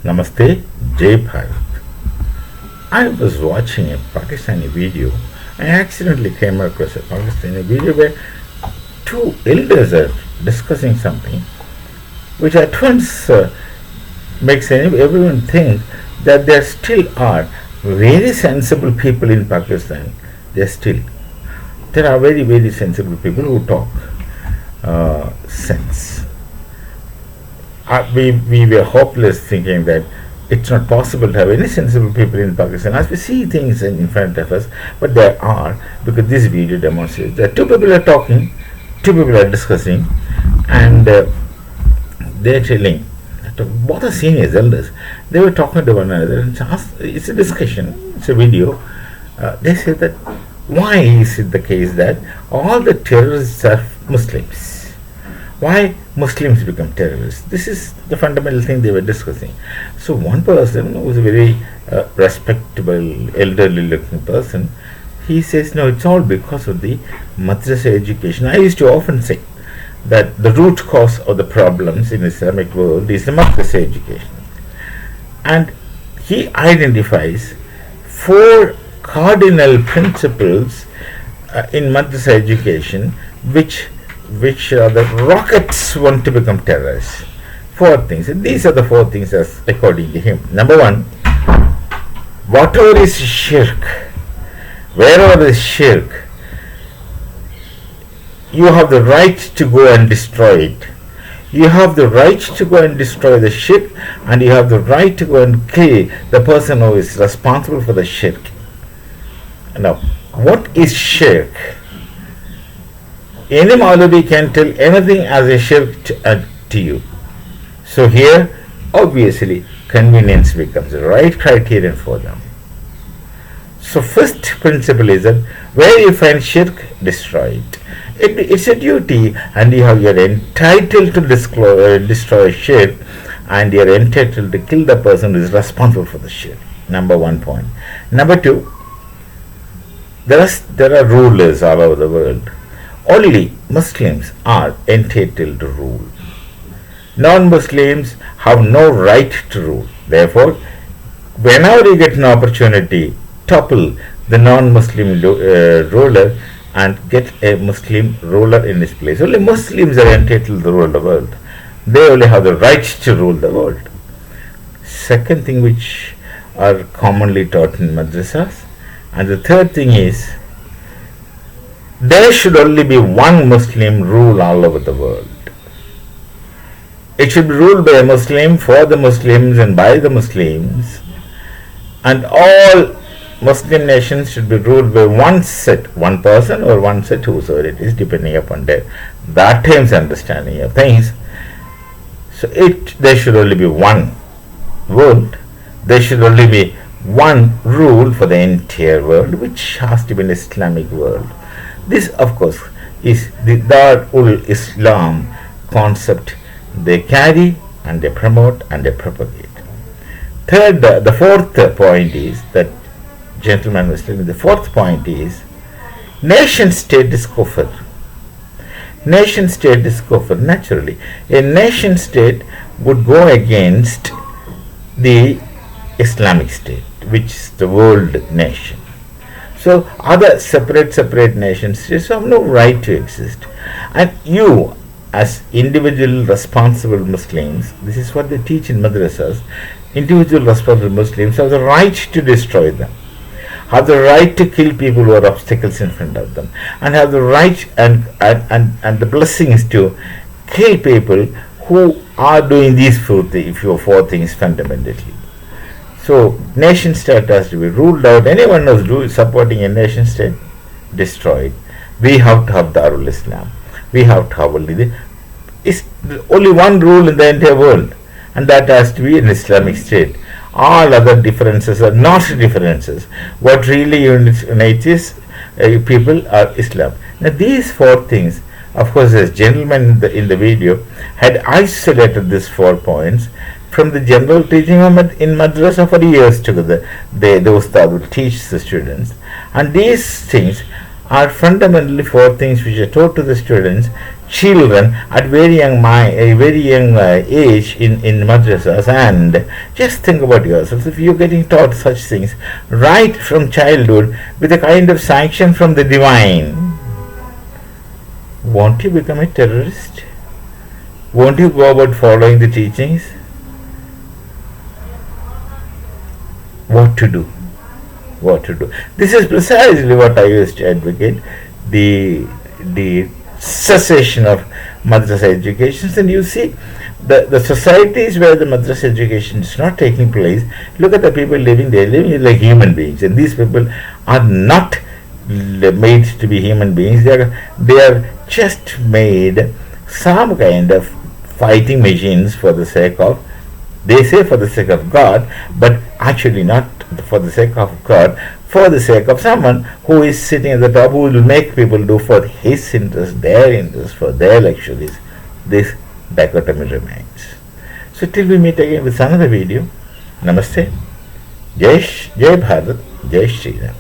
Namaste, Jai Bharat. I was watching a Pakistani video. I accidentally came across a Pakistani video where two elders are discussing something, which at once makes everyone think that there still are very sensible people in Pakistan. There are very, very sensible people who talk sense. We were hopeless thinking that it's not possible to have any sensible people in Pakistan as we see things in front of us, but there are, because this video demonstrates that two people are talking, two people are discussing, and they're telling, both are seniors, elders, they were talking to one another, and it's a discussion, it's a video. They say that why is it the case that all the terrorists are Muslims? Why Muslims become terrorists? This is the fundamental thing they were discussing. So one person who was a very respectable, elderly looking person, he says, no, it's all because of the Madrassa education. I used to often say that the root cause of the problems in the Islamic world is the Madrassa education. And he identifies four cardinal principles in Madrassa education which are the rockets want to become terrorists. Four things. And these are the four things as according to him. Number one, whatever is shirk, wherever is shirk, you have the right to go and destroy it. You have the right to go and destroy the shirk, and you have the right to go and kill the person who is responsible for the shirk. Now, what is shirk? Any Maulvi can tell anything as a shirk to you. So here, obviously, convenience becomes the right criterion for them. So first principle is that where you find shirk, destroy it. It's a duty, and you're entitled to destroy shirk, and you're entitled to kill the person who is responsible for the shirk. Number 1 point. Number 2, there are rulers all over the world. Only Muslims are entitled to rule. Non-Muslims have no right to rule. Therefore, whenever you get an opportunity, topple the non-Muslim ruler and get a Muslim ruler in his place. Only Muslims are entitled to rule the world. They only have the right to rule the world. Second thing which are commonly taught in madrasas. And the third thing is, there should only be one Muslim rule all over the world. It should be ruled by a Muslim, for the Muslims and by the Muslims. And all Muslim nations should be ruled by one set, one person or one set, whosoever it is, depending upon that time's understanding of things. So there should only be one world. There should only be one rule for the entire world, which has to be an Islamic world. This, of course, is the Dar-ul-Islam concept they carry and they promote and they propagate. Third, the fourth point is that, gentlemen was telling me, the fourth point is nation state is kufr. Nation state is kufr. Naturally, a nation state would go against the Islamic state, which is the world nation. So other separate nation states have no right to exist. And you, as individual responsible Muslims, this is what they teach in madrassas, individual responsible Muslims have the right to destroy them, have the right to kill people who are obstacles in front of them, and have the right and the blessings to kill people who are doing these four things fundamentally. So nation state has to be ruled out. Anyone who's supporting a nation state, destroyed. We have to have Darul Islam. We have to have only one rule in the entire world, and that has to be an Islamic state. All other differences are not differences. What really unites people are Islam. Now these four things, of course, as gentlemen in the video had isolated these 4 points from the general teaching in Madrassa for years together. The Ustad would teach the students, and these things are fundamentally four things which are taught to the students, children at very young age in madrasas. And just think about yourselves, if you're getting taught such things right from childhood with a kind of sanction from the divine, won't you become a terrorist? Won't you go about following the teachings? What to do? What to do? This is precisely what I used to advocate, the cessation of madrasa education. And you see, the societies where the madrasa education is not taking place, look at the people living there, living like human beings. And these people are not made to be human beings. They are just made some kind of fighting machines for the sake of, they say for the sake of God, but actually not for the sake of God, for the sake of someone who is sitting at the top, who will make people do for his interest, their interest, for their luxuries. This dichotomy remains. So till we meet again with another video, Namaste, Jai Bharat, Jai Shri Ram.